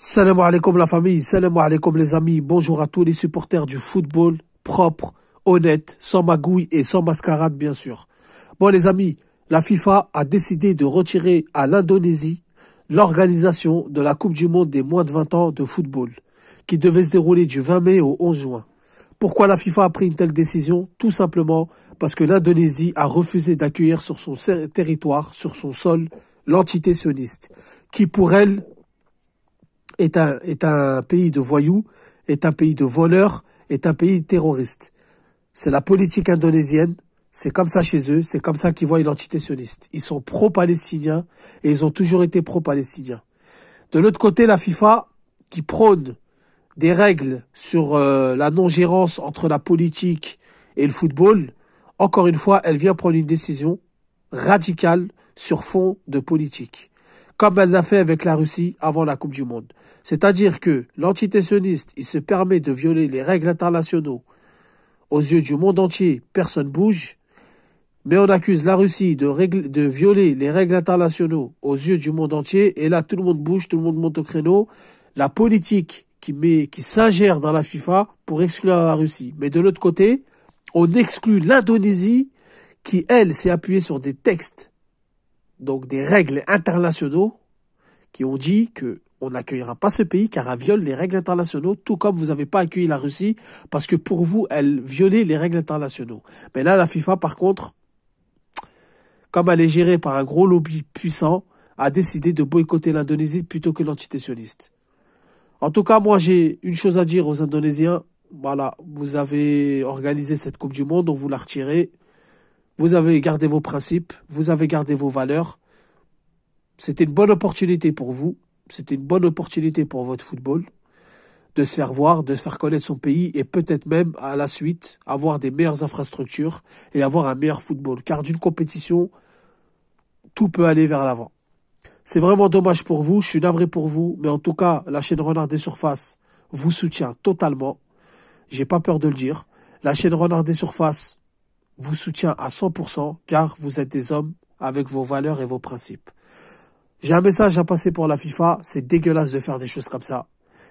Salam alaikum la famille, salam alaikum les amis, bonjour à tous les supporters du football propre, honnête, sans magouille et sans mascarade bien sûr. Bon les amis, la FIFA a décidé de retirer à l'Indonésie l'organisation de la Coupe du Monde des moins de 20 ans de football, qui devait se dérouler du 20 mai au 11 juin. Pourquoi la FIFA a pris une telle décision? Tout simplement parce que l'Indonésie a refusé d'accueillir sur son territoire, sur son sol, l'entité sioniste, qui pour elle est un pays de voyous, est un pays de voleurs, est un pays terroriste. C'est la politique indonésienne, c'est comme ça chez eux, c'est comme ça qu'ils voient l'entité sioniste. Ils sont pro-palestiniens et ils ont toujours été pro-palestiniens. De l'autre côté, la FIFA, qui prône des règles sur la non-gérance entre la politique et le football, encore une fois, elle vient prendre une décision radicale sur fond de politique, comme elle l'a fait avec la Russie avant la Coupe du Monde. C'est-à-dire que l'entité sioniste, il se permet de violer les règles internationaux aux yeux du monde entier, personne bouge, mais on accuse la Russie de violer les règles internationaux aux yeux du monde entier, et là tout le monde bouge, tout le monde monte au créneau. La politique qui s'ingère dans la FIFA pour exclure la Russie. Mais de l'autre côté, on exclut l'Indonésie qui, elle, s'est appuyée sur des textes, donc des règles internationaux, qui ont dit que on n'accueillera pas ce pays car elle viole les règles internationaux, tout comme vous n'avez pas accueilli la Russie, parce que pour vous, elle violait les règles internationaux. Mais là, la FIFA, par contre, comme elle est gérée par un gros lobby puissant, a décidé de boycotter l'Indonésie plutôt que l'entité sioniste. En tout cas, moi, j'ai une chose à dire aux Indonésiens. Voilà, vous avez organisé cette Coupe du Monde, on vous l'a retirée. Vous avez gardé vos principes, vous avez gardé vos valeurs. C'était une bonne opportunité pour vous. C'était une bonne opportunité pour votre football de se faire voir, de se faire connaître son pays et peut-être même à la suite avoir des meilleures infrastructures et avoir un meilleur football. Car d'une compétition, tout peut aller vers l'avant. C'est vraiment dommage pour vous, je suis navré pour vous, mais en tout cas, la chaîne Renard des Surfaces vous soutient totalement. J'ai pas peur de le dire. La chaîne Renard des Surfaces vous soutient à 100% car vous êtes des hommes avec vos valeurs et vos principes. J'ai un message à passer pour la FIFA, c'est dégueulasse de faire des choses comme ça.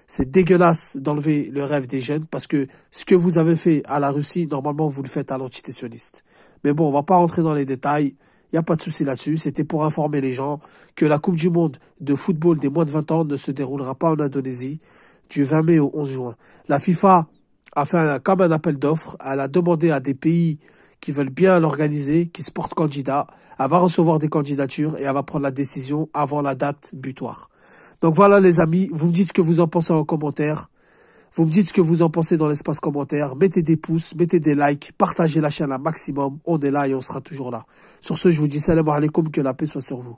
C'est dégueulasse d'enlever le rêve des jeunes parce que ce que vous avez fait à la Russie, normalement vous le faites à l'entité sioniste. Mais bon, on va pas rentrer dans les détails, il n'y a pas de souci là-dessus. C'était pour informer les gens que la Coupe du Monde de football des moins de 20 ans ne se déroulera pas en Indonésie du 20 mai au 11 juin. La FIFA a fait comme un appel d'offres, elle a demandé à des pays qui veulent bien l'organiser, qui se portent candidats. Elle va recevoir des candidatures et elle va prendre la décision avant la date butoir. Donc voilà les amis, vous me dites ce que vous en pensez en commentaire. Vous me dites ce que vous en pensez dans l'espace commentaire. Mettez des pouces, mettez des likes, partagez la chaîne un maximum. On est là et on sera toujours là. Sur ce, je vous dis salam alaikum, que la paix soit sur vous.